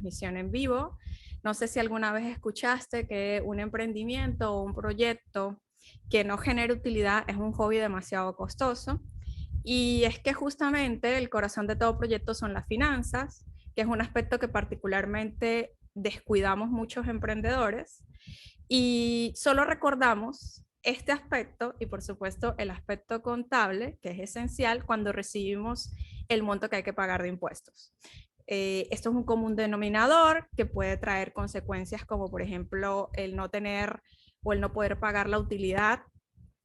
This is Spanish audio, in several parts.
transmisión en vivo. No sé si alguna vez escuchaste que un emprendimiento o un proyecto que no genere utilidad es un hobby demasiado costoso. Y es que justamente el corazón de todo proyecto son las finanzas, que es un aspecto que particularmente descuidamos muchos emprendedores y solo recordamos este aspecto y por supuesto el aspecto contable, que es esencial cuando recibimos el monto que hay que pagar de impuestos. Esto es un común denominador que puede traer consecuencias como por ejemplo el no tener o el no poder pagar la utilidad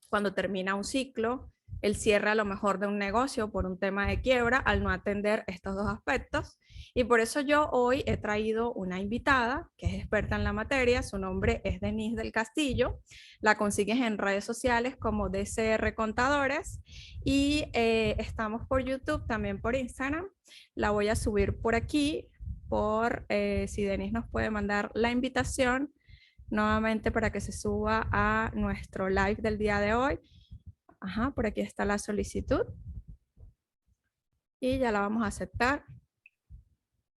cuando termina un ciclo, el cierre a lo mejor de un negocio por un tema de quiebra al no atender estos dos aspectos. Y por eso yo hoy he traído una invitada que es experta en la materia. Su nombre es Denise del Castillo. La consigues en redes sociales como DCR Contadores y estamos por YouTube, también por Instagram. La voy a subir por aquí, si Denise nos puede mandar la invitación nuevamente para que se suba a nuestro live del día de hoy. Ajá, por aquí está la solicitud. Y ya la vamos a aceptar.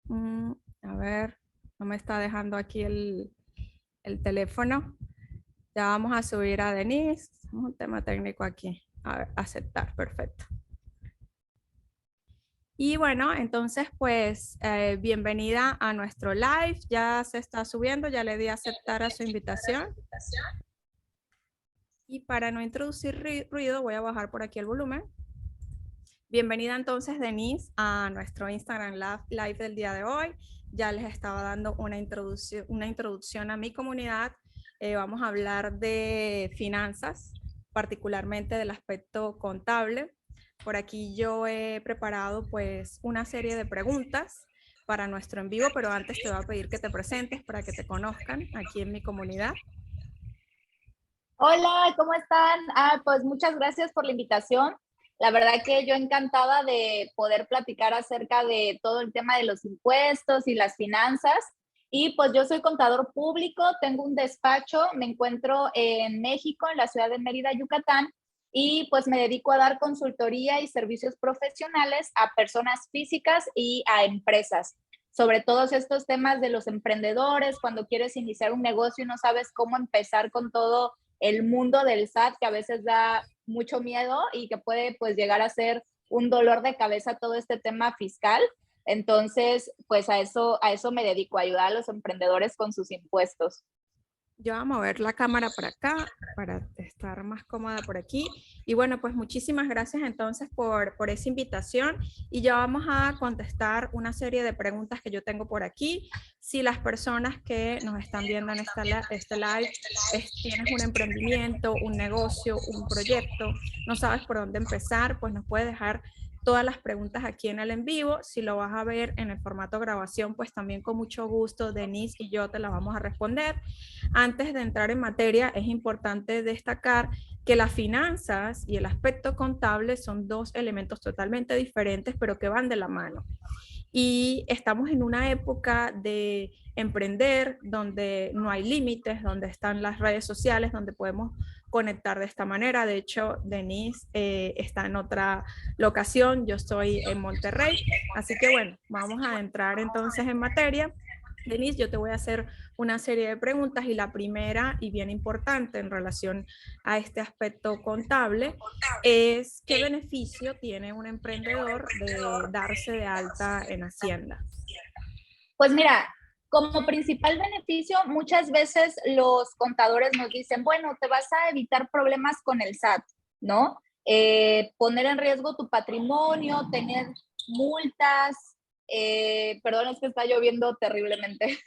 A ver, no me está dejando aquí el teléfono. Ya vamos a subir a Denise. Un tema técnico aquí. A ver, aceptar, perfecto. Y bueno, entonces pues bienvenida a nuestro live. Ya se está subiendo, ya le di a aceptar a su invitación. Y para no introducir ruido, voy a bajar por aquí el volumen. Bienvenida entonces, Denise, a nuestro Instagram Live del día de hoy. Ya les estaba dando una introducción a mi comunidad. Vamos a hablar de finanzas, particularmente del aspecto contable. Por aquí yo he preparado pues una serie de preguntas para nuestro en vivo, pero antes te voy a pedir que te presentes para que te conozcan aquí en mi comunidad. Hola, ¿cómo están? Pues muchas gracias por la invitación. La verdad que yo encantada de poder platicar acerca de todo el tema de los impuestos y las finanzas. Y pues yo soy contador público, tengo un despacho, me encuentro en México, en la ciudad de Mérida, Yucatán, y pues me dedico a dar consultoría y servicios profesionales a personas físicas y a empresas sobre todos estos temas de los emprendedores, cuando quieres iniciar un negocio y no sabes cómo empezar con todo el mundo del SAT, que a veces da mucho miedo y que puede pues llegar a ser un dolor de cabeza todo este tema fiscal. Entonces, pues a eso me dedico, a ayudar a los emprendedores con sus impuestos. Yo voy a mover la cámara para acá para estar más cómoda por aquí. Y bueno, pues muchísimas gracias entonces por esa invitación y ya vamos a contestar una serie de preguntas que yo tengo por aquí. Si las personas que nos están viendo en este live tienes un emprendimiento, un negocio, un proyecto, no sabes por dónde empezar, pues nos puedes dejar todas las preguntas aquí en el en vivo. Si lo vas a ver en el formato grabación, pues también con mucho gusto Denise y yo te las vamos a responder. Antes de entrar en materia, es importante destacar que las finanzas y el aspecto contable son dos elementos totalmente diferentes, pero que van de la mano. Y estamos en una época de emprender donde no hay límites, donde están las redes sociales, donde podemos conectar de esta manera. De hecho, Denise está en otra locación, yo estoy en Monterrey. Así que bueno, vamos a entrar entonces en materia. Denise, yo te voy a hacer una serie de preguntas y la primera y bien importante en relación a este aspecto contable es ¿qué beneficio tiene un emprendedor de darse de alta en Hacienda? Pues mira, como principal beneficio, muchas veces los contadores nos dicen, bueno, te vas a evitar problemas con el SAT, ¿no? Poner en riesgo tu patrimonio, tener multas, perdón, es que está lloviendo terriblemente.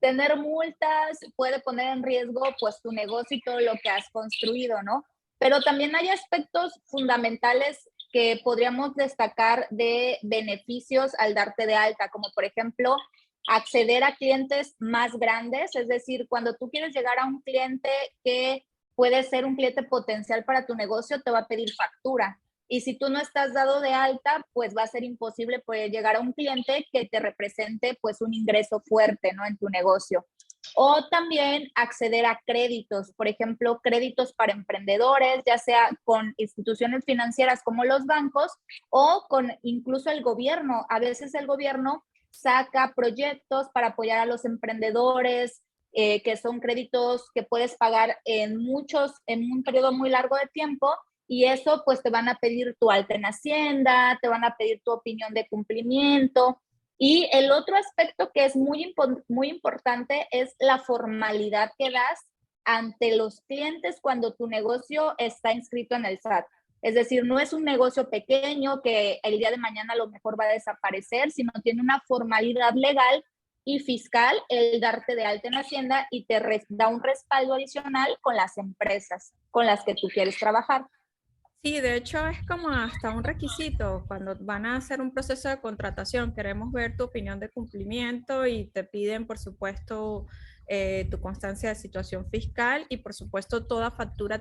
Tener multas puede poner en riesgo pues tu negocio y todo lo que has construido, ¿no? Pero también hay aspectos fundamentales que podríamos destacar de beneficios al darte de alta, como por ejemplo acceder a clientes más grandes, es decir, cuando tú quieres llegar a un cliente que puede ser un cliente potencial para tu negocio, te va a pedir factura. Y si tú no estás dado de alta, pues va a ser imposible poder llegar a un cliente que te represente pues un ingreso fuerte, ¿no? En tu negocio. O también acceder a créditos, por ejemplo, créditos para emprendedores, ya sea con instituciones financieras como los bancos o con incluso el gobierno. A veces el gobierno saca proyectos para apoyar a los emprendedores, que son créditos que puedes pagar en un periodo muy largo de tiempo, y eso pues te van a pedir tu alta en Hacienda, te van a pedir tu opinión de cumplimiento. Y el otro aspecto que es muy importante es la formalidad que das ante los clientes cuando tu negocio está inscrito en el SAT. Es decir, no es un negocio pequeño que el día de mañana a lo mejor va a desaparecer, sino tiene una formalidad legal y fiscal el darte de alta en Hacienda, y te da un respaldo adicional con las empresas con las que tú quieres trabajar. Sí, de hecho es como hasta un requisito cuando van a hacer un proceso de contratación. Queremos ver tu opinión de cumplimiento y te piden, por supuesto, tu constancia de situación fiscal, y por supuesto toda factura,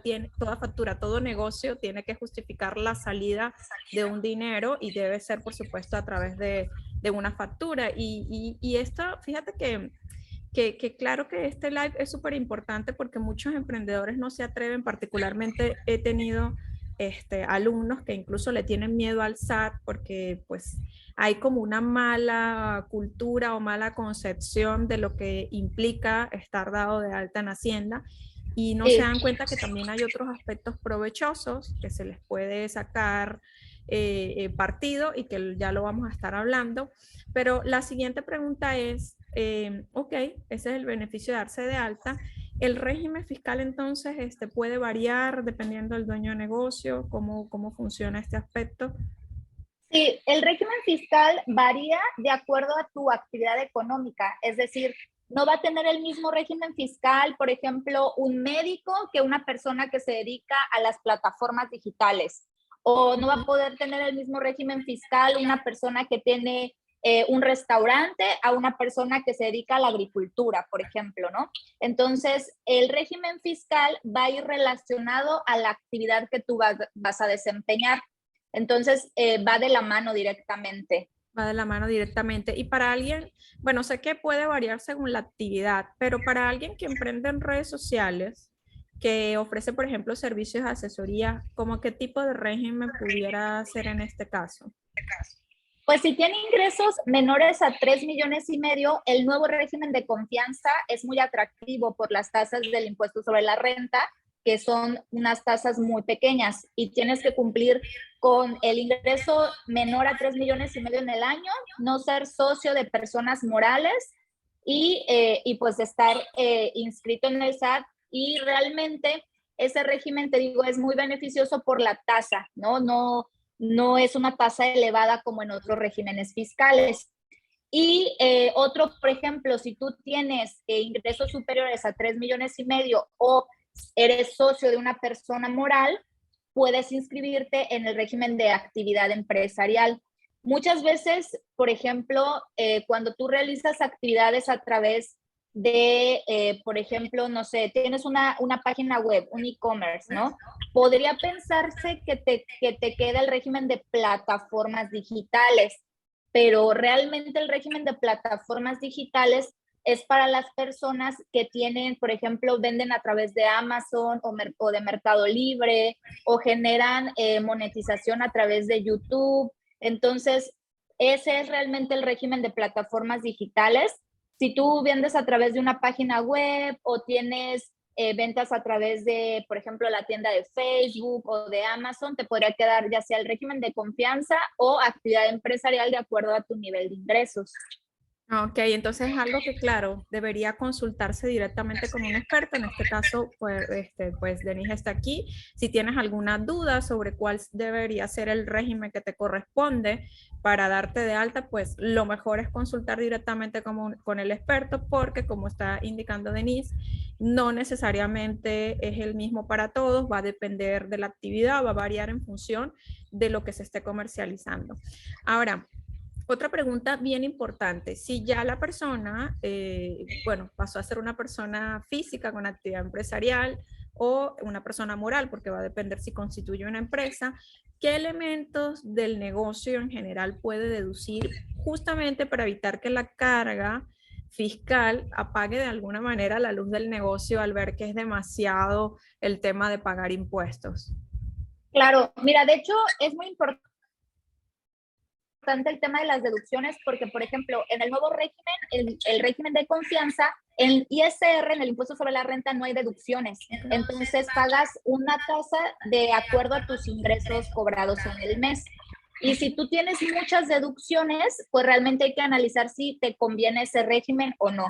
todo negocio tiene que justificar la salida de un dinero, y debe ser, por supuesto, a través de una factura. Y esto, fíjate que claro que este live es súper importante porque muchos emprendedores no se atreven. Particularmente he tenido alumnos que incluso le tienen miedo al SAT porque pues hay como una mala cultura o mala concepción de lo que implica estar dado de alta en Hacienda, y no se dan cuenta que también hay otros aspectos provechosos que se les puede sacar partido, y que ya lo vamos a estar hablando. Pero la siguiente pregunta es, ok, ese es el beneficio de darse de alta. ¿El régimen fiscal entonces puede variar dependiendo del dueño de negocio? ¿Cómo funciona este aspecto? Sí, el régimen fiscal varía de acuerdo a tu actividad económica, es decir, no va a tener el mismo régimen fiscal, por ejemplo, un médico que una persona que se dedica a las plataformas digitales, o no va a poder tener el mismo régimen fiscal una persona que tiene un restaurante a una persona que se dedica a la agricultura, por ejemplo, ¿no? Entonces, el régimen fiscal va a ir relacionado a la actividad que tú vas a desempeñar. Entonces, va de la mano directamente. Va de la mano directamente. Y para alguien, bueno, sé que puede variar según la actividad, pero para alguien que emprende en redes sociales, que ofrece, por ejemplo, servicios de asesoría, ¿cómo qué tipo de régimen pudiera ser en este caso? Pues si tiene ingresos menores a 3,5 millones, el nuevo régimen de confianza es muy atractivo por las tasas del impuesto sobre la renta, que son unas tasas muy pequeñas, y tienes que cumplir con el ingreso menor a 3,5 millones en el año, no ser socio de personas morales, y pues estar inscrito en el SAT. Y realmente ese régimen, te digo, es muy beneficioso por la tasa, ¿no? No es una tasa elevada como en otros regímenes fiscales. Y otro, por ejemplo, si tú tienes ingresos superiores a 3,5 millones o eres socio de una persona moral, puedes inscribirte en el régimen de actividad empresarial. Muchas veces, por ejemplo, cuando tú realizas actividades a través de, por ejemplo, no sé, tienes una página web, un e-commerce, ¿no? Podría pensarse que te queda el régimen de plataformas digitales, pero realmente el régimen de plataformas digitales es para las personas que tienen, por ejemplo, venden a través de Amazon o de Mercado Libre, o generan monetización a través de YouTube. Entonces, ese es realmente el régimen de plataformas digitales. Si tú vendes a través de una página web o tienes ventas a través de, por ejemplo, la tienda de Facebook o de Amazon, te podría quedar ya sea el régimen de confianza o actividad empresarial de acuerdo a tu nivel de ingresos. Ok, entonces es algo que, claro, debería consultarse directamente con un experto. En este caso, pues Denise está aquí. Si tienes alguna duda sobre cuál debería ser el régimen que te corresponde para darte de alta, pues lo mejor es consultar directamente con el experto, porque como está indicando Denise, no necesariamente es el mismo para todos, va a depender de la actividad, va a variar en función de lo que se esté comercializando. Ahora, otra pregunta bien importante: si ya la persona, bueno, pasó a ser una persona física con actividad empresarial o una persona moral, porque va a depender si constituye una empresa, ¿qué elementos del negocio en general puede deducir justamente para evitar que la carga fiscal apague de alguna manera la luz del negocio al ver que es demasiado el tema de pagar impuestos? Claro, mira, de hecho es muy importante importante el tema de las deducciones porque, por ejemplo, en el nuevo régimen, el régimen de confianza, en ISR, en el impuesto sobre la renta, no hay deducciones. Entonces, pagas una tasa de acuerdo a tus ingresos cobrados en el mes. Y si tú tienes muchas deducciones, pues realmente hay que analizar si te conviene ese régimen o no.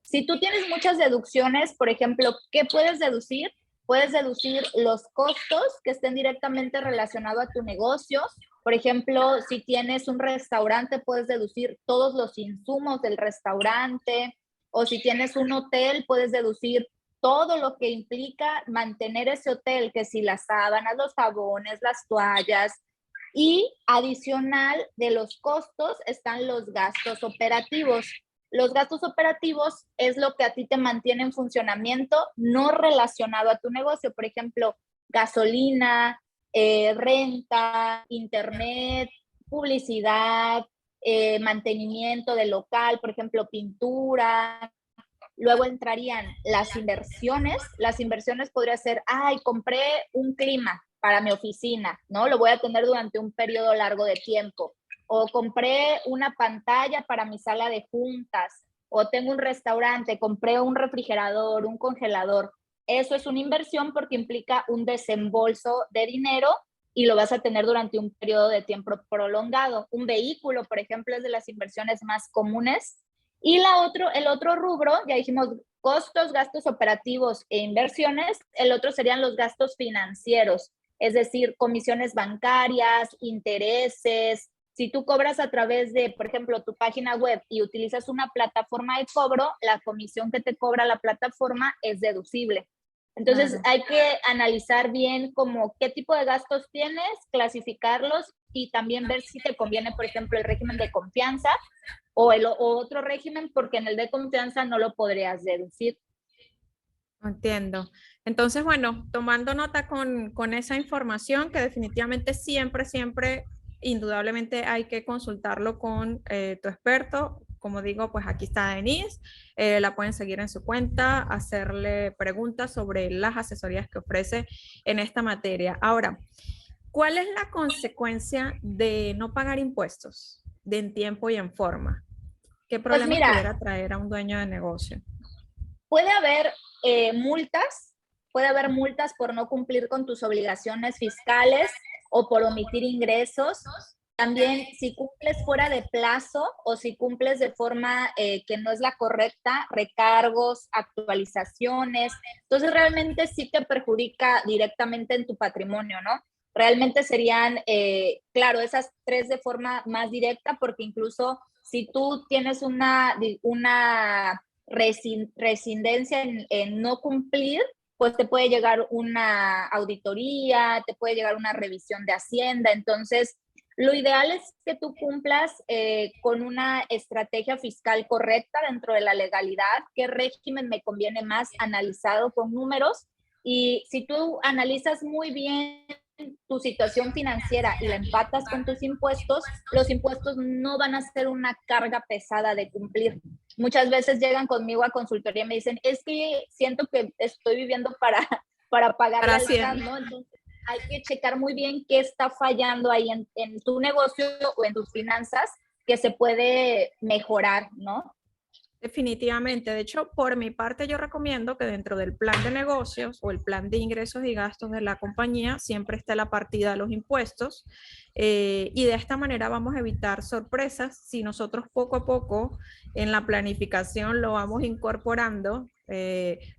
Si tú tienes muchas deducciones, por ejemplo, ¿qué puedes deducir? Puedes deducir los costos que estén directamente relacionados a tu negocio. Por ejemplo, si tienes un restaurante, puedes deducir todos los insumos del restaurante. O si tienes un hotel, puedes deducir todo lo que implica mantener ese hotel, que si las sábanas, los jabones, las toallas. Y adicional de los costos están los gastos operativos. Los gastos operativos es lo que a ti te mantiene en funcionamiento, no relacionado a tu negocio. Por ejemplo, gasolina, renta, internet, publicidad, mantenimiento del local, por ejemplo, pintura. Luego entrarían las inversiones. Las inversiones podría ser, ay, compré un clima para mi oficina, ¿no? Lo voy a tener durante un periodo largo de tiempo. O compré una pantalla para mi sala de juntas. O tengo un restaurante, compré un refrigerador, un congelador. Eso es una inversión porque implica un desembolso de dinero y lo vas a tener durante un periodo de tiempo prolongado. Un vehículo, por ejemplo, es de las inversiones más comunes. Y el otro rubro, ya dijimos, costos, gastos operativos e inversiones. El otro serían los gastos financieros, es decir, comisiones bancarias, intereses. Si tú cobras a través de, por ejemplo, tu página web y utilizas una plataforma de cobro, la comisión que te cobra la plataforma es deducible. Entonces, claro, hay que analizar bien como qué tipo de gastos tienes, clasificarlos y también ver si te conviene, por ejemplo, el régimen de confianza o otro régimen, porque en el de confianza no lo podrías deducir. Entiendo. Entonces, bueno, tomando nota con esa información que definitivamente siempre, indudablemente hay que consultarlo con tu experto. Como digo, pues aquí está Denise, la pueden seguir en su cuenta, hacerle preguntas sobre las asesorías que ofrece en esta materia. Ahora, ¿cuál es la consecuencia de no pagar impuestos en tiempo y en forma? ¿Qué problemas Pues mira, pudiera traer a un dueño de negocio? Puede haber multas, puede haber multas por no cumplir con tus obligaciones fiscales o por omitir ingresos. También si cumples fuera de plazo o si cumples de forma que no es la correcta, recargos, actualizaciones. Entonces realmente sí te perjudica directamente en tu patrimonio, ¿no? Realmente serían, claro, esas tres de forma más directa, porque incluso si tú tienes una residencia en no cumplir, pues te puede llegar una auditoría, te puede llegar una revisión de Hacienda. Entonces, lo ideal es que tú cumplas con una estrategia fiscal correcta dentro de la legalidad, qué régimen me conviene más analizado con números. Y si tú analizas muy bien tu situación financiera y la empatas con tus impuestos, los impuestos no van a ser una carga pesada de cumplir. Muchas veces llegan conmigo a consultoría y me dicen, es que siento que estoy viviendo para pagar al SAT, ¿no? Entonces hay que checar muy bien qué está fallando ahí en tu negocio o en tus finanzas que se puede mejorar, ¿no? Definitivamente. De hecho, por mi parte, yo recomiendo que dentro del plan de negocios o el plan de ingresos y gastos de la compañía siempre esté la partida de los impuestos. Y de esta manera vamos a evitar sorpresas si nosotros poco a poco en la planificación lo vamos incorporando.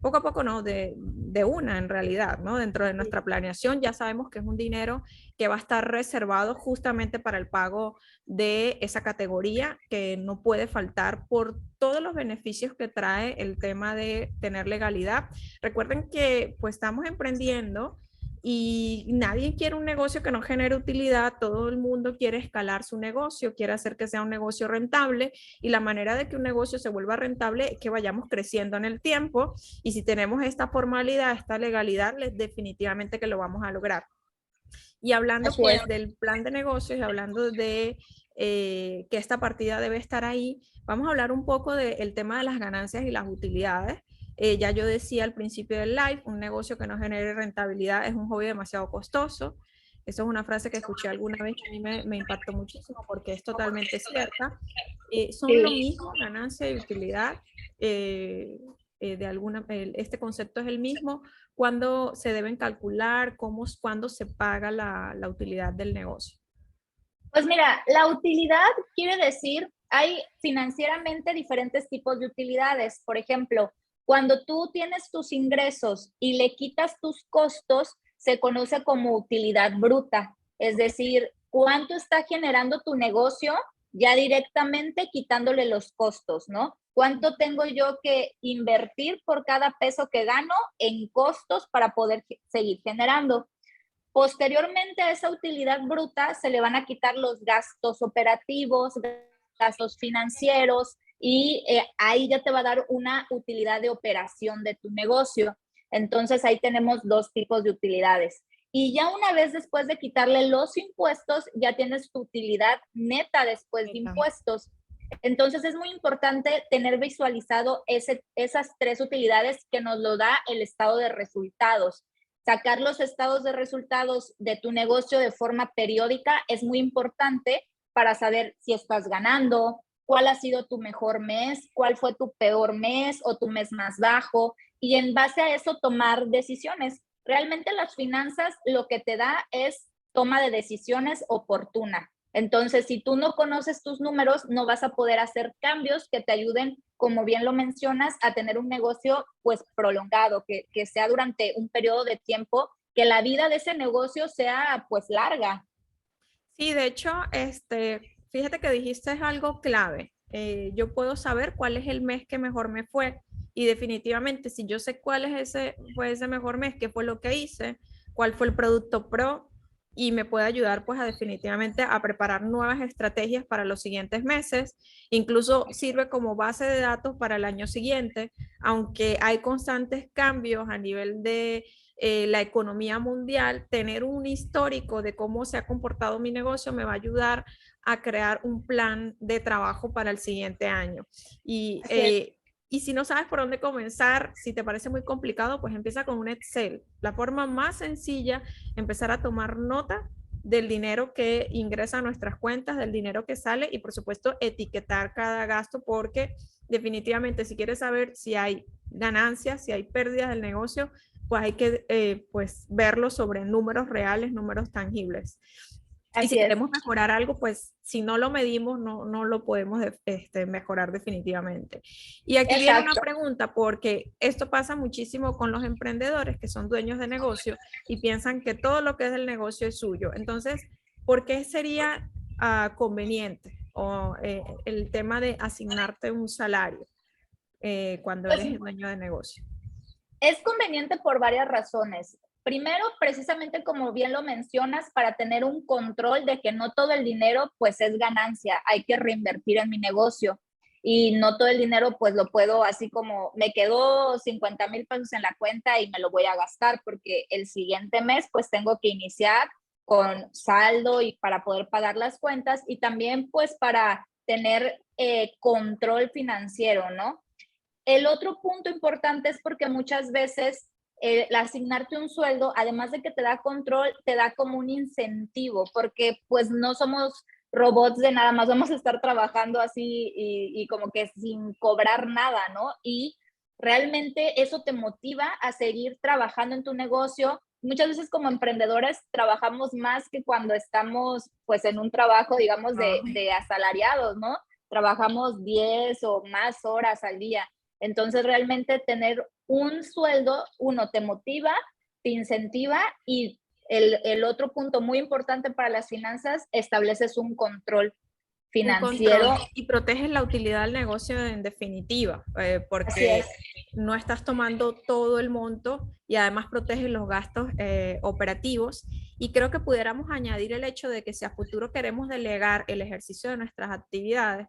Poco a poco, no, de una en realidad, ¿no? Dentro de nuestra planeación ya sabemos que es un dinero que va a estar reservado justamente para el pago de esa categoría que no puede faltar por todos los beneficios que trae el tema de tener legalidad. Recuerden que pues estamos emprendiendo y nadie quiere un negocio que no genere utilidad, todo el mundo quiere escalar su negocio, quiere hacer que sea un negocio rentable y la manera de que un negocio se vuelva rentable es que vayamos creciendo en el tiempo y si tenemos esta formalidad, esta legalidad, definitivamente que lo vamos a lograr. Y hablando pues del plan de negocios y hablando de que esta partida debe estar ahí, vamos a hablar un poco del tema de las ganancias y las utilidades. Ya yo decía al principio del live, un negocio que no genere rentabilidad es un hobby demasiado costoso. Eso es una frase que escuché alguna vez que a mí me impactó muchísimo porque es totalmente cierta. Son lo mismo, ganancia y utilidad. Este concepto es el mismo cuando se deben calcular, cuándo se paga la utilidad del negocio. Pues mira, la utilidad quiere decir, hay financieramente diferentes tipos de utilidades. Por ejemplo, cuando tú tienes tus ingresos y le quitas tus costos, se conoce como utilidad bruta. Es decir, cuánto está generando tu negocio ya directamente quitándole los costos, ¿no? ¿Cuánto tengo yo que invertir por cada peso que gano en costos para poder seguir generando? Posteriormente a esa utilidad bruta se le van a quitar los gastos operativos, gastos financieros y ahí ya te va a dar una utilidad de operación de tu negocio. Entonces ahí tenemos dos tipos de utilidades. Y ya una vez después de quitarle los impuestos, ya tienes tu utilidad neta después de impuestos. Entonces es muy importante tener visualizado esas tres utilidades que nos lo da el estado de resultados. Sacar los estados de resultados de tu negocio de forma periódica es muy importante para saber si estás ganando, cuál ha sido tu mejor mes, cuál fue tu peor mes o tu mes más bajo, y en base a eso tomar decisiones. Realmente las finanzas lo que te da es toma de decisiones oportuna. Entonces, si tú no conoces tus números, no vas a poder hacer cambios que te ayuden, como bien lo mencionas, a tener un negocio pues prolongado, que sea durante un periodo de tiempo, que la vida de ese negocio sea pues larga. Sí, de hecho, fíjate que dijiste algo clave. Yo puedo saber cuál es el mes que mejor me fue y definitivamente si yo sé cuál es fue ese mejor mes, qué fue lo que hice, cuál fue el producto pro y me puede ayudar pues a definitivamente a preparar nuevas estrategias para los siguientes meses. Incluso sirve como base de datos para el año siguiente, aunque hay constantes cambios a nivel de la economía mundial, tener un histórico de cómo se ha comportado mi negocio me va a ayudar a crear un plan de trabajo para el siguiente año. Y si no sabes por dónde comenzar, si te parece muy complicado, pues empieza con un Excel. La forma más sencilla, empezar a tomar nota del dinero que ingresa a nuestras cuentas, del dinero que sale y por supuesto etiquetar cada gasto porque definitivamente si quieres saber si hay ganancias, si hay pérdidas del negocio, pues hay que pues verlo sobre números reales, números tangibles. Y si queremos mejorar algo, pues si no lo medimos, no lo podemos mejorar definitivamente. Y aquí viene una pregunta, porque esto pasa muchísimo con los emprendedores que son dueños de negocio y piensan que todo lo que es del negocio es suyo. Entonces, ¿por qué sería conveniente el tema de asignarte un salario cuando eres el dueño de negocio? Es conveniente por varias razones. Primero, precisamente como bien lo mencionas, para tener un control de que no todo el dinero pues es ganancia, hay que reinvertir en mi negocio y no todo el dinero pues lo puedo así como me quedó 50,000 pesos en la cuenta y me lo voy a gastar porque el siguiente mes pues tengo que iniciar con saldo y para poder pagar las cuentas y también pues para tener control financiero, ¿no? El otro punto importante es porque muchas veces el asignarte un sueldo, además de que te da control, te da como un incentivo, porque pues no somos robots de nada más, vamos a estar trabajando así y como que sin cobrar nada, ¿no? Y realmente eso te motiva a seguir trabajando en tu negocio. Muchas veces como emprendedores trabajamos más que cuando estamos pues en un trabajo, digamos, de asalariados, ¿no? Trabajamos 10 o más horas al día. Entonces, realmente tener un sueldo, uno, te motiva, te incentiva y el otro punto muy importante para las finanzas, estableces un control financiero. Un control y proteges la utilidad del negocio en definitiva, porque no estás tomando todo el monto y además proteges los gastos operativos. Y creo que pudiéramos añadir el hecho de que si a futuro queremos delegar el ejercicio de nuestras actividades,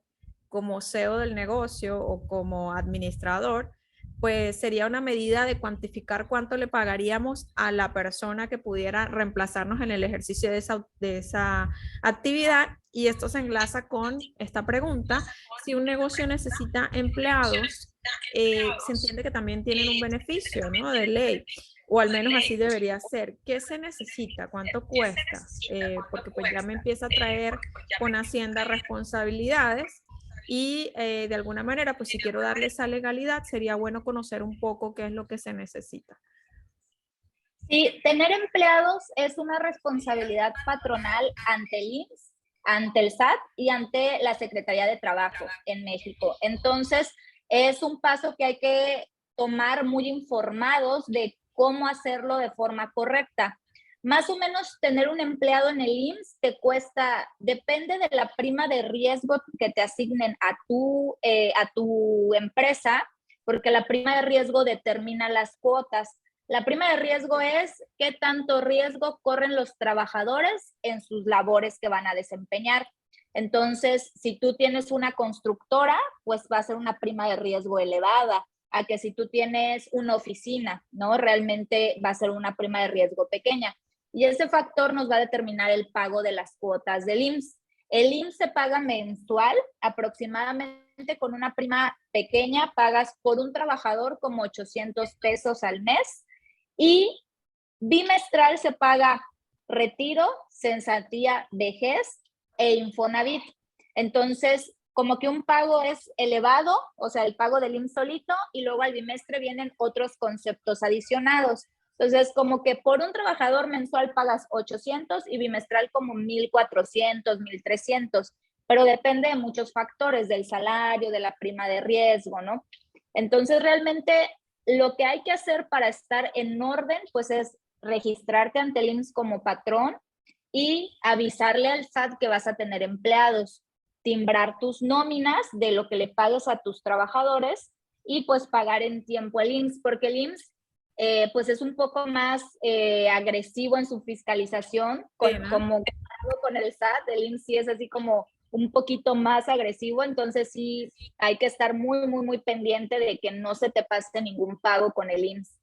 como CEO del negocio o como administrador, pues sería una medida de cuantificar cuánto le pagaríamos a la persona que pudiera reemplazarnos en el ejercicio de esa actividad. Y esto se enlaza con esta pregunta. Si un negocio necesita empleados, se entiende que también tienen un beneficio, ¿no? De ley. o al menos así debería ser. ¿Qué se necesita? ¿Cuánto cuesta? Porque pues ya me empieza a traer con Hacienda responsabilidades y de alguna manera, pues si quiero darle esa legalidad, sería bueno conocer un poco qué es lo que se necesita. Sí, tener empleados es una responsabilidad patronal ante el IMSS, ante el SAT y ante la Secretaría de Trabajo en México. Entonces, es un paso que hay que tomar muy informados de cómo hacerlo de forma correcta. Más o menos tener un empleado en el IMSS te cuesta, depende de la prima de riesgo que te asignen a tu empresa, porque la prima de riesgo determina las cuotas. La prima de riesgo es qué tanto riesgo corren los trabajadores en sus labores que van a desempeñar. Entonces, si tú tienes una constructora, pues va a ser una prima de riesgo elevada, a que si tú tienes una oficina, ¿no? Realmente va a ser una prima de riesgo pequeña. Y ese factor nos va a determinar el pago de las cuotas del IMSS. El IMSS se paga mensual, aproximadamente con una prima pequeña, pagas por un trabajador como 800 pesos al mes y bimestral se paga retiro, cesantía, vejez e Infonavit. Entonces, como que un pago es elevado, o sea, el pago del IMSS solito, y luego al bimestre vienen otros conceptos adicionados. Entonces, como que por un trabajador mensual pagas 800 y bimestral como 1,400, 1,300, pero depende de muchos factores, del salario, de la prima de riesgo, ¿no? Entonces, realmente lo que hay que hacer para estar en orden, pues es registrarte ante el IMSS como patrón y avisarle al SAT que vas a tener empleados, timbrar tus nóminas de lo que le pagues a tus trabajadores y pues pagar en tiempo el IMSS, porque el IMSS pues es un poco más agresivo en su fiscalización, como con el SAT. El IMSS sí es así como un poquito más agresivo, entonces sí hay que estar muy, muy, muy pendiente de que no se te pase ningún pago con el IMSS.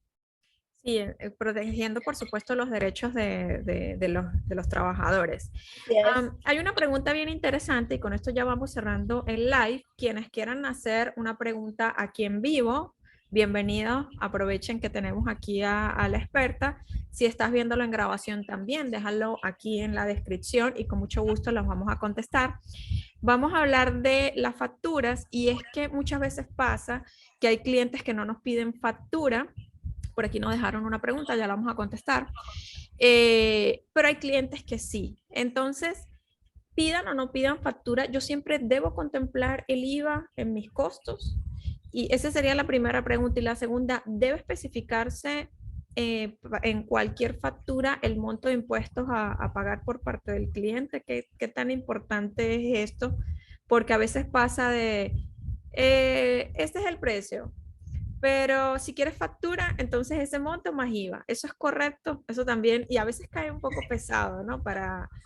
Sí, protegiendo, por supuesto, los derechos de los trabajadores. Así es. Hay una pregunta bien interesante y con esto ya vamos cerrando el live. Quienes quieran hacer una pregunta aquí en vivo, bienvenidos. Aprovechen que tenemos aquí a la experta. Si estás viéndolo en grabación también, déjalo aquí en la descripción y con mucho gusto los vamos a contestar. Vamos a hablar de las facturas y es que muchas veces pasa que hay clientes que no nos piden factura. Por aquí nos dejaron una pregunta, ya la vamos a contestar. Pero hay clientes que sí. Entonces, pidan o no pidan factura, yo siempre debo contemplar el IVA en mis costos. Y esa sería la primera pregunta. Y la segunda, ¿debe especificarse en cualquier factura el monto de impuestos a pagar por parte del cliente? ¿Qué tan importante es esto? Porque a veces pasa de, este es el precio, pero si quieres factura, entonces ese monto más IVA. Eso es correcto, eso también, y a veces cae un poco pesado, ¿no?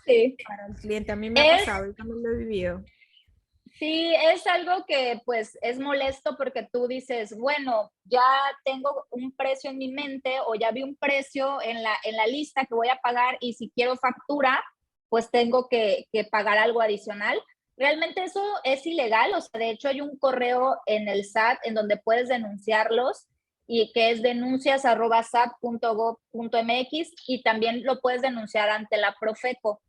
Sí. Para el cliente. A mí me ha Es, pasado, yo también lo he vivido. sí, es algo que pues es molesto porque tú dices, bueno, ya tengo un precio en mi mente o ya vi un precio en la lista que voy a pagar y si quiero factura, pues tengo que pagar algo adicional. Realmente eso es ilegal, o sea, de hecho hay un correo en el SAT en donde puedes denunciarlos y que es denuncias@sat.gov.mx y también lo puedes denunciar ante la Profeco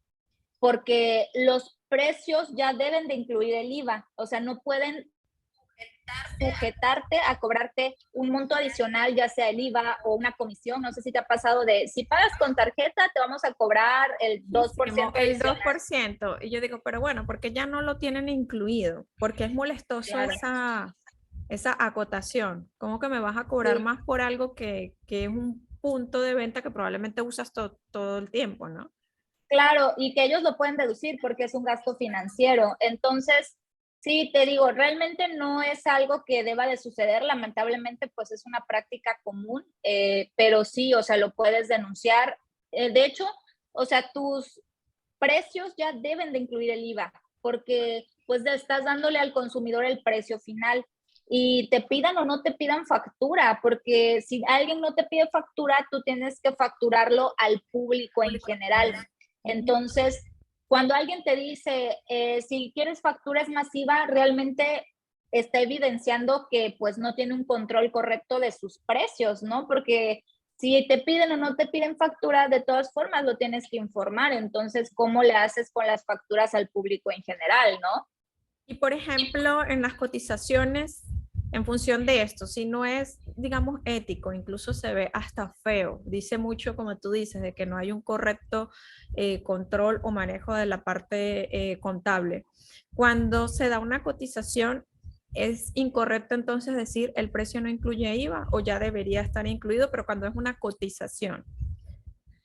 porque los precios ya deben de incluir el IVA, o sea, no pueden sujetarte a cobrarte un monto adicional, ya sea el IVA o una comisión. No sé si te ha pasado de, si pagas con tarjeta, te vamos a cobrar el 2% El adicional. 2%. Y yo digo, pero bueno, porque ya no lo tienen incluido, porque es molestoso Claro. esa acotación. ¿Cómo que me vas a cobrar Sí. más por algo que es un punto de venta que probablemente usas todo el tiempo, ¿no? Claro, y que ellos lo pueden deducir porque es un gasto financiero. Entonces, sí, te digo, realmente no es algo que deba de suceder, lamentablemente, pues es una práctica común, pero sí, o sea, lo puedes denunciar. De hecho, o sea, tus precios ya deben de incluir el IVA, porque pues estás dándole al consumidor el precio final y te pidan o no te pidan factura, porque si alguien no te pide factura, tú tienes que facturarlo al público en general. Entonces, cuando alguien te dice, si quieres facturas masiva, realmente está evidenciando que pues no tiene un control correcto de sus precios, ¿no? Porque Si te piden o no te piden factura, de todas formas lo tienes que informar. Entonces, ¿cómo le haces con las facturas al público en general, no? Y por ejemplo, en las cotizaciones, en función de esto, si no es, digamos, ético, incluso se ve hasta feo, dice mucho, como tú dices, de que no hay un correcto control o manejo de la parte contable. Cuando se da una cotización, ¿es incorrecto entonces decir el precio no incluye IVA o ya debería estar incluido, pero cuando es una cotización?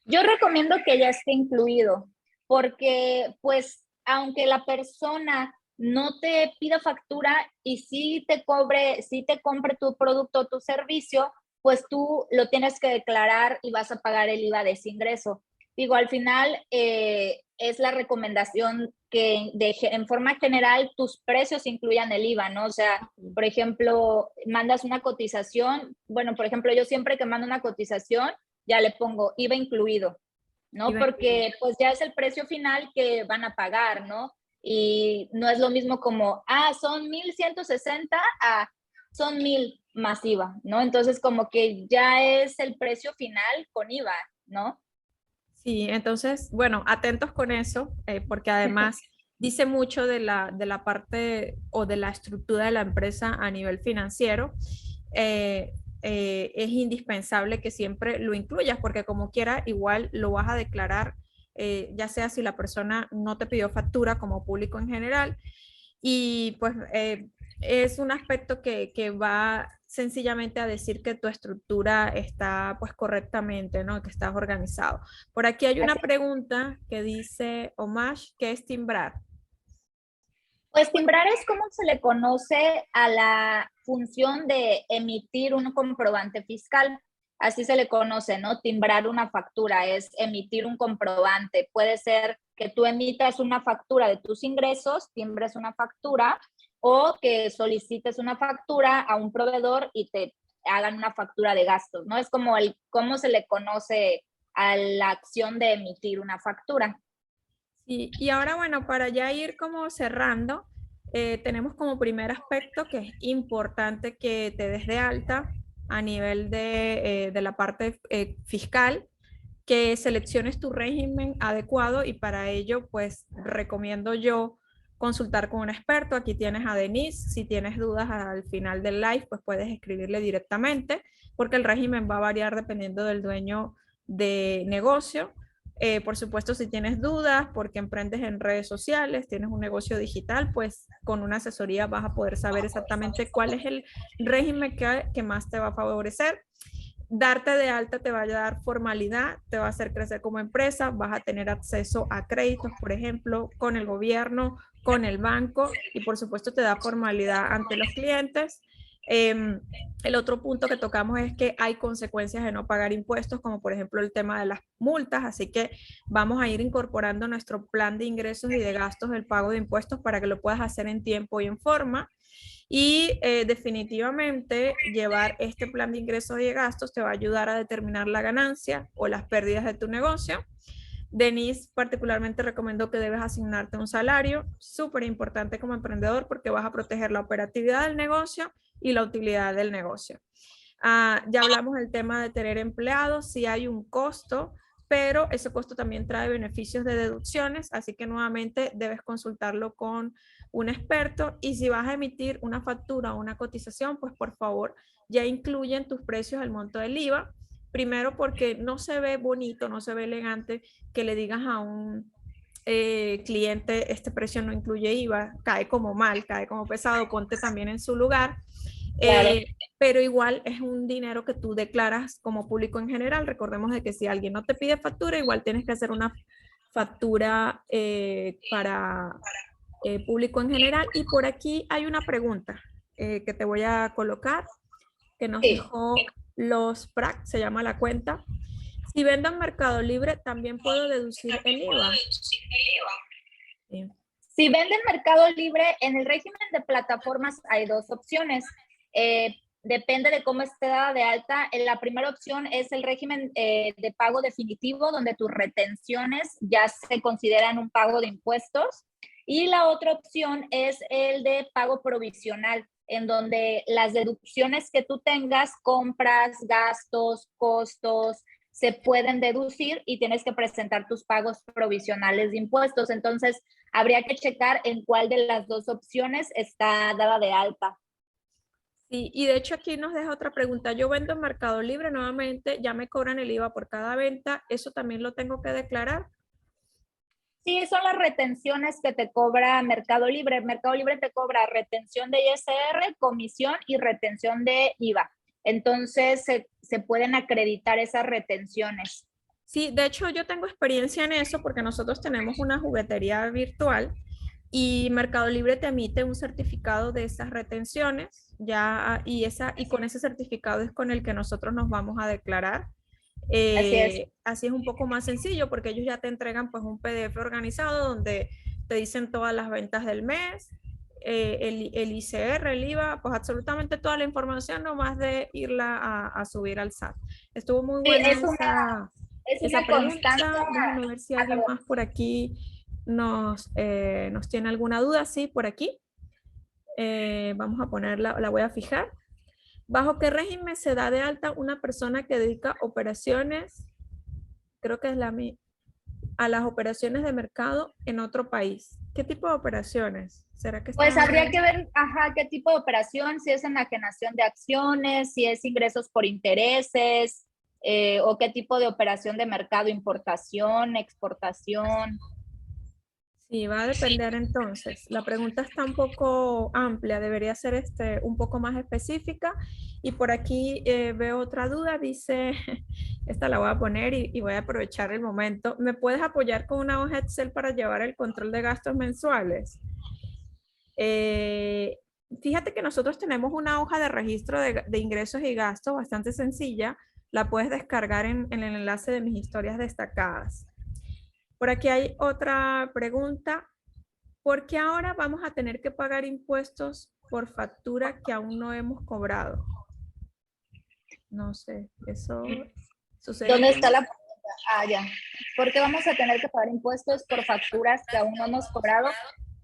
Yo recomiendo que ya esté incluido, porque pues aunque la persona no te pida factura y sí te compre tu producto o tu servicio, pues tú lo tienes que declarar y vas a pagar el IVA de ese ingreso. Digo, al final es la recomendación que en forma general tus precios incluyan el IVA, ¿no? O sea, por ejemplo, mandas una cotización, bueno, por ejemplo, yo siempre que mando una cotización, ya le pongo IVA incluido, ¿no? IVA incluido. Porque pues ya es el precio final que van a pagar, ¿no? Y no es lo mismo como, son 1,160, son 1,000 más IVA, ¿no? Entonces como que ya es el precio final con IVA, ¿no? Sí, entonces, bueno, atentos con eso, porque además dice mucho de la parte o de la estructura de la empresa a nivel financiero. Eh, es indispensable que siempre lo incluyas, porque como quiera, igual lo vas a declarar, ya sea si la persona no te pidió factura como público en general, y pues es un aspecto que va sencillamente a decir que tu estructura está pues correctamente, ¿no? Que estás organizado. Por aquí hay una Así. pregunta que dice Omash, ¿qué es timbrar? Pues timbrar es como se le conoce a la función de emitir un comprobante fiscal. Así se le conoce, ¿no? Timbrar una factura es emitir un comprobante. Puede ser que tú emitas una factura de tus ingresos, timbres una factura, o que solicites una factura a un proveedor y te hagan una factura de gastos, ¿no? Es como cómo se le conoce a la acción de emitir una factura. Y ahora, bueno, para ya ir como cerrando, tenemos como primer aspecto que es importante que te des de alta a nivel de la parte fiscal, que selecciones tu régimen adecuado y para ello, pues recomiendo yo consultar con un experto. Aquí tienes a Denise. Si tienes dudas al final del live, pues puedes escribirle directamente porque el régimen va a variar dependiendo del dueño de negocio. Por supuesto, si tienes dudas porque emprendes en redes sociales, tienes un negocio digital, pues con una asesoría vas a poder saber exactamente cuál es el régimen que más te va a favorecer. Darte de alta te va a dar formalidad, te va a hacer crecer como empresa, vas a tener acceso a créditos, por ejemplo, con el gobierno, con el banco y por supuesto te da formalidad ante los clientes. El otro punto que tocamos es que hay consecuencias de no pagar impuestos, como por ejemplo el tema de las multas, así que vamos a ir incorporando nuestro plan de ingresos y de gastos del pago de impuestos para que lo puedas hacer en tiempo y en forma. Y definitivamente llevar este plan de ingresos y de gastos te va a ayudar a determinar la ganancia o las pérdidas de tu negocio. Denise particularmente recomendó que debes asignarte un salario, súper importante como emprendedor porque vas a proteger la operatividad del negocio y la utilidad del negocio. Ya hablamos del tema de tener empleados, si hay un costo, pero ese costo también trae beneficios de deducciones, así que nuevamente debes consultarlo con un experto y si vas a emitir una factura o una cotización, pues por favor ya incluye en tus precios el monto del IVA. Primero porque no se ve bonito, no se ve elegante que le digas a un cliente este precio no incluye IVA, cae como mal, cae como pesado, ponte también en su lugar. Claro. Pero igual es un dinero que tú declaras como público en general. Recordemos de que si alguien no te pide factura, igual tienes que hacer una factura para público en general. Y por aquí hay una pregunta que te voy a colocar, que nos Sí. dejó los PRAC, se llama la cuenta. Si vendo en Mercado Libre, ¿también puedo deducir el IVA? Sí. Si venden Mercado Libre, en el régimen de plataformas hay dos opciones. Depende de cómo esté dada de alta. La primera opción es el régimen de pago definitivo, donde tus retenciones ya se consideran un pago de impuestos. Y la otra opción es el de pago provisional, en donde las deducciones que tú tengas, compras, gastos, costos, se pueden deducir y tienes que presentar tus pagos provisionales de impuestos. Entonces, habría que checar en cuál de las dos opciones está dada de alta. Sí, y de hecho aquí nos deja otra pregunta. Yo vendo en Mercado Libre nuevamente, ya me cobran el IVA por cada venta. ¿Eso también lo tengo que declarar? Sí, son las retenciones que te cobra Mercado Libre. Mercado Libre te cobra retención de ISR, comisión y retención de IVA. Entonces, se pueden acreditar esas retenciones. Sí, de hecho yo tengo experiencia en eso porque nosotros tenemos una juguetería virtual y Mercado Libre te emite un certificado de esas retenciones ya y con ese certificado es con el que nosotros nos vamos a declarar. Así es. Así es un poco más sencillo porque ellos ya te entregan pues un PDF organizado donde te dicen todas las ventas del mes, el ICR, el IVA, pues absolutamente toda la información nomás de irla a subir al SAT. Estuvo muy Sí, buena es esa una constancia. pregunta. Déjame ver si alguien más por aquí nos tiene alguna duda. Sí, por aquí. Vamos a ponerla, la voy a fijar. ¿Bajo qué régimen se da de alta una persona que dedica operaciones, creo que es a las operaciones de mercado en otro país? ¿Qué tipo de operaciones? ¿Será que Pues está? habría que ver, ajá, qué tipo de operación, si es enajenación de acciones, si es ingresos por intereses, o qué tipo de operación de mercado, importación, exportación. Sí, va a depender entonces. La pregunta está un poco amplia, debería ser un poco más específica. Y por aquí veo otra duda, dice, esta la voy a poner y voy a aprovechar el momento. ¿Me puedes apoyar con una hoja Excel para llevar el control de gastos mensuales? Eh, Fíjate que nosotros tenemos una hoja de registro de ingresos y gastos bastante sencilla. La puedes descargar en el enlace de mis historias destacadas. Por aquí hay otra pregunta. ¿Por qué ahora vamos a tener que pagar impuestos por factura que aún no hemos cobrado? No sé, eso sucede ¿Dónde aquí está la pregunta? Ah, ya. ¿Por qué vamos a tener que pagar impuestos por facturas que aún no hemos cobrado?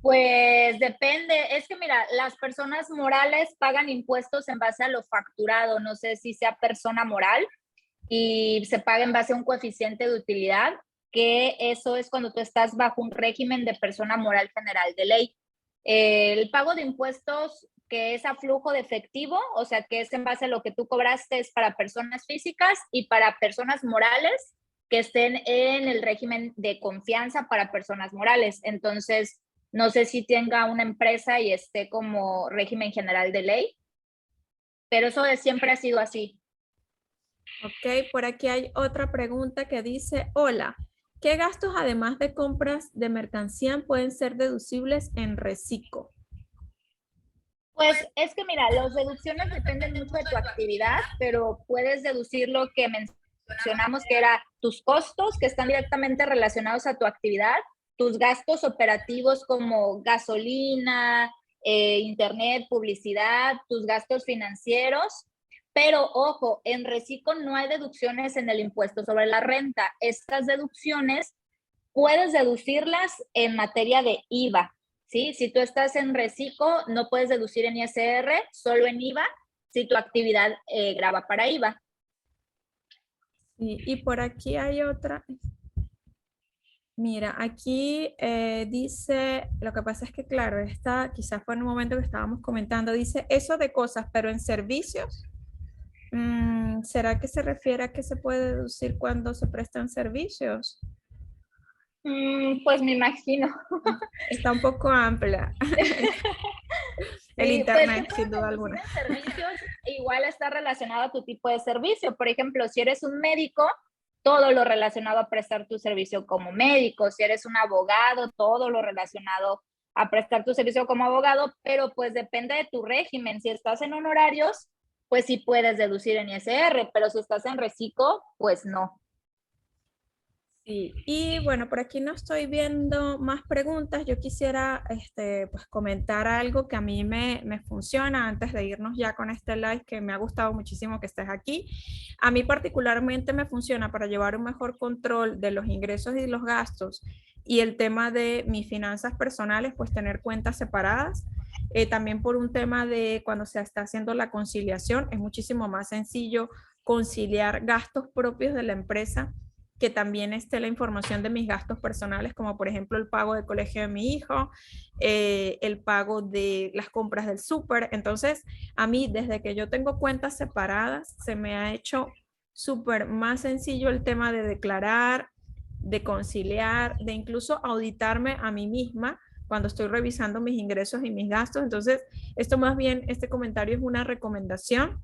Pues depende, es que mira, las personas morales pagan impuestos en base a lo facturado, no sé si sea persona moral y se paga en base a un coeficiente de utilidad, que eso es cuando tú estás bajo un régimen de persona moral general de ley. El pago de impuestos que es a flujo de efectivo, o sea, que es en base a lo que tú cobraste, es para personas físicas y para personas morales que estén en el régimen de confianza para personas morales. Entonces, no sé si tenga una empresa y esté como régimen general de ley, pero eso siempre ha sido así. Ok, por aquí hay otra pregunta que dice, hola, ¿qué gastos además de compras de mercancía pueden ser deducibles en reciclo? Pues es que mira, las deducciones dependen mucho de tu actividad, pero puedes deducir lo que mencionamos, que era tus costos que están directamente relacionados a tu actividad, tus gastos operativos como gasolina, internet, publicidad, tus gastos financieros. Pero ojo, en reciclo no hay deducciones en el impuesto sobre la renta. Estas deducciones puedes deducirlas en materia de IVA, ¿sí? Si tú estás en reciclo, no puedes deducir en ISR, solo en IVA, si tu actividad grava para IVA. Y por aquí hay otra. Mira, aquí dice, lo que pasa es que, claro, esta quizás fue en un momento que estábamos comentando, dice eso de cosas, pero en servicios. ¿Será que se refiere a que se puede deducir cuando se prestan servicios? Pues me imagino. Está un poco amplia. El Sí, pues se internet, pueden sin duda deducir alguna. en servicios, igual está relacionado a tu tipo de servicio. Por ejemplo, si eres un médico, todo lo relacionado a prestar tu servicio como médico. Si eres un abogado, todo lo relacionado a prestar tu servicio como abogado, pero pues depende de tu régimen. Si estás en honorarios, pues sí puedes deducir en ISR, pero si estás en reciclo, pues no. Sí, y bueno, por aquí no estoy viendo más preguntas. Yo quisiera pues, comentar algo que a mí me funciona antes de irnos ya con este live, que me ha gustado muchísimo que estés aquí. A mí particularmente me funciona para llevar un mejor control de los ingresos y los gastos y el tema de mis finanzas personales, pues tener cuentas separadas. También por un tema de cuando se está haciendo la conciliación, es muchísimo más sencillo conciliar gastos propios de la empresa, que también esté la información de mis gastos personales, como por ejemplo el pago de colegio de mi hijo, el pago de las compras del súper. Entonces, a mí, desde que yo tengo cuentas separadas, se me ha hecho súper más sencillo el tema de declarar, de conciliar, de incluso auditarme a mí misma cuando estoy revisando mis ingresos y mis gastos. Entonces, esto más bien, este comentario es una recomendación.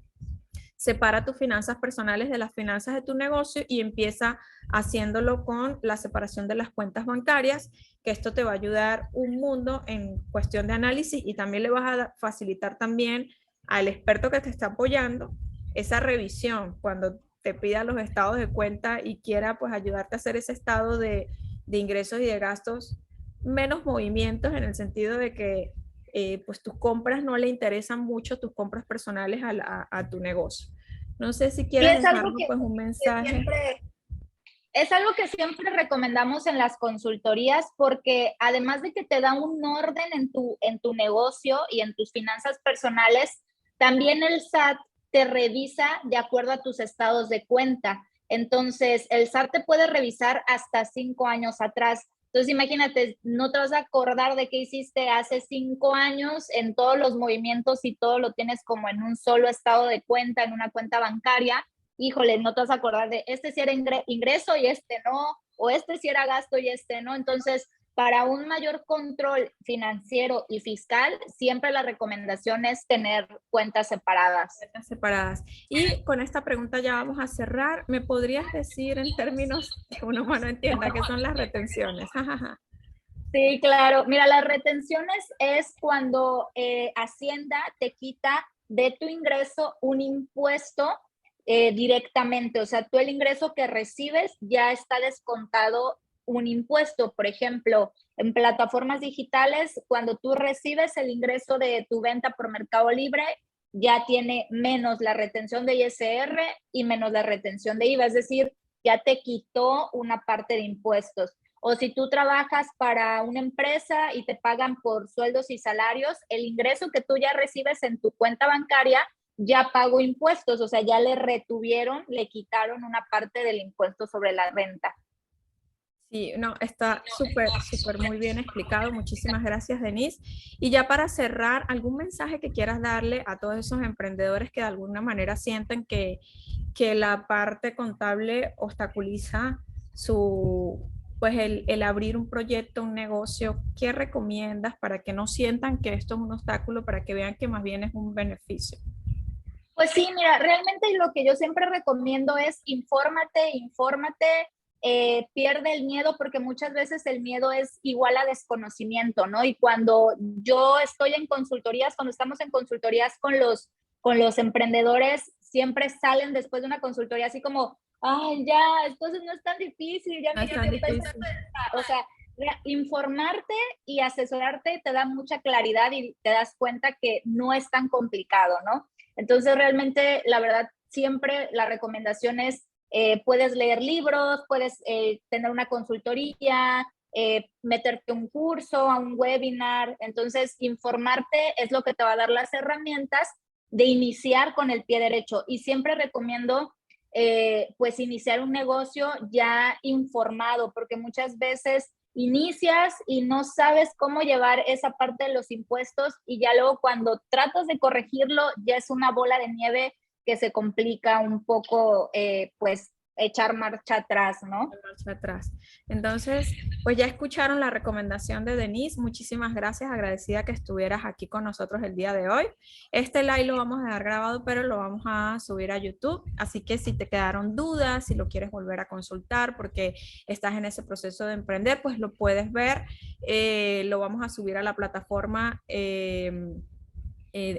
Separa tus finanzas personales de las finanzas de tu negocio y empieza haciéndolo con la separación de las cuentas bancarias, que esto te va a ayudar un mundo en cuestión de análisis, y también le vas a facilitar también al experto que te está apoyando esa revisión cuando te pida los estados de cuenta y quiera pues ayudarte a hacer ese estado de ingresos y de gastos, menos movimientos, en el sentido de que pues tus compras no le interesan mucho, tus compras personales a tu negocio. No sé si Y quieres dejarnos pues un mensaje. Es algo que siempre recomendamos en las consultorías, porque además de que te da un orden en tu negocio y en tus finanzas personales, también el SAT te revisa de acuerdo a tus estados de cuenta. Entonces, el SAT te puede revisar hasta 5 años atrás. Entonces, imagínate, no te vas a acordar de qué hiciste hace 5 años en todos los movimientos y todo lo tienes como en un solo estado de cuenta, en una cuenta bancaria. Híjole, no te vas a acordar de este sí era ingreso y este no, o este sí era gasto y este no. Entonces, para un mayor control financiero y fiscal, siempre la recomendación es tener cuentas separadas. Cuentas separadas. Y con esta pregunta ya vamos a cerrar. ¿Me podrías decir en términos que uno no entienda qué son las retenciones? Sí, claro. Mira, las retenciones es cuando Hacienda te quita de tu ingreso un impuesto directamente. O sea, tú el ingreso que recibes ya está descontado un impuesto. Por ejemplo, en plataformas digitales, cuando tú recibes el ingreso de tu venta por Mercado Libre, ya tiene menos la retención de ISR y menos la retención de IVA. Es decir, ya te quitó una parte de impuestos. O si tú trabajas para una empresa y te pagan por sueldos y salarios, el ingreso que tú ya recibes en tu cuenta bancaria ya pagó impuestos, o sea, ya le retuvieron, le quitaron una parte del impuesto sobre la renta. Sí, no, está súper, súper muy bien explicado. Muchísimas gracias, Denise. Y ya para cerrar, ¿algún mensaje que quieras darle a todos esos emprendedores que de alguna manera sienten que la parte contable obstaculiza su, pues el abrir un proyecto, un negocio? ¿Qué recomiendas para que no sientan que esto es un obstáculo, para que vean que más bien es un beneficio? Pues sí, mira, realmente lo que yo siempre recomiendo es infórmate, pierde el miedo, porque muchas veces el miedo es igual a desconocimiento, ¿no? Y cuando yo estoy en consultorías, cuando estamos en consultorías con los emprendedores, siempre salen después de una consultoría así como, ay, ya, entonces no es tan difícil, ya No es mira tan qué difícil. o sea, informarte y asesorarte te da mucha claridad y te das cuenta que no es tan complicado, ¿no? Entonces, realmente, la verdad, siempre la recomendación es, puedes leer libros, puedes tener una consultoría, meterte a un curso, a un webinar. Entonces, informarte es lo que te va a dar las herramientas de iniciar con el pie derecho. Y siempre recomiendo, pues, iniciar un negocio ya informado, porque muchas veces inicias y no sabes cómo llevar esa parte de los impuestos, y ya luego cuando tratas de corregirlo ya es una bola de nieve que se complica un poco, pues echar marcha atrás, ¿no? Marcha atrás. Entonces, pues ya escucharon la recomendación de Denise. Muchísimas gracias, agradecida que estuvieras aquí con nosotros el día de hoy. Este live lo vamos a dejar grabado, pero lo vamos a subir a YouTube. Así que si te quedaron dudas, si lo quieres volver a consultar porque estás en ese proceso de emprender, pues lo puedes ver. Lo vamos a subir a la plataforma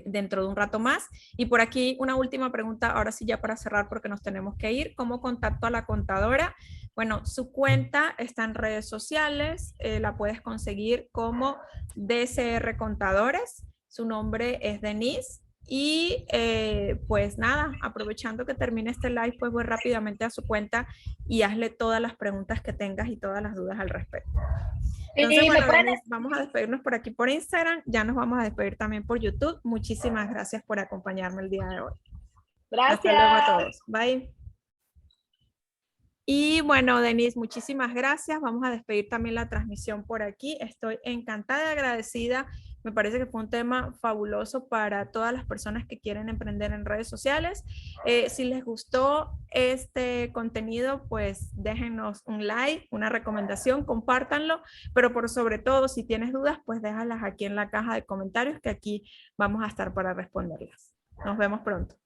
dentro de un rato más. Y por aquí una última pregunta, ahora sí ya para cerrar porque nos tenemos que ir. ¿Cómo contacto a la contadora? Bueno, su cuenta está en redes sociales, la puedes conseguir como DCR Contadores, su nombre es Denise. Y pues nada, aprovechando que termine este live, pues voy rápidamente a su cuenta y hazle todas las preguntas que tengas y todas las dudas al respecto. Entonces, Sí, me bueno, pueden. Denise, vamos a despedirnos por aquí por Instagram. Ya nos vamos a despedir también por YouTube. Muchísimas gracias por acompañarme el día de hoy. Hasta luego a Gracias. todos. Bye. Y bueno, Denise, muchísimas gracias. Vamos a despedir también la transmisión por aquí. Estoy encantada y agradecida. Me parece que fue un tema fabuloso para todas las personas que quieren emprender en redes sociales. Si les gustó este contenido, pues déjenos un like, una recomendación, compártanlo, pero por sobre todo, si tienes dudas, pues déjalas aquí en la caja de comentarios, que aquí vamos a estar para responderlas. Nos vemos pronto.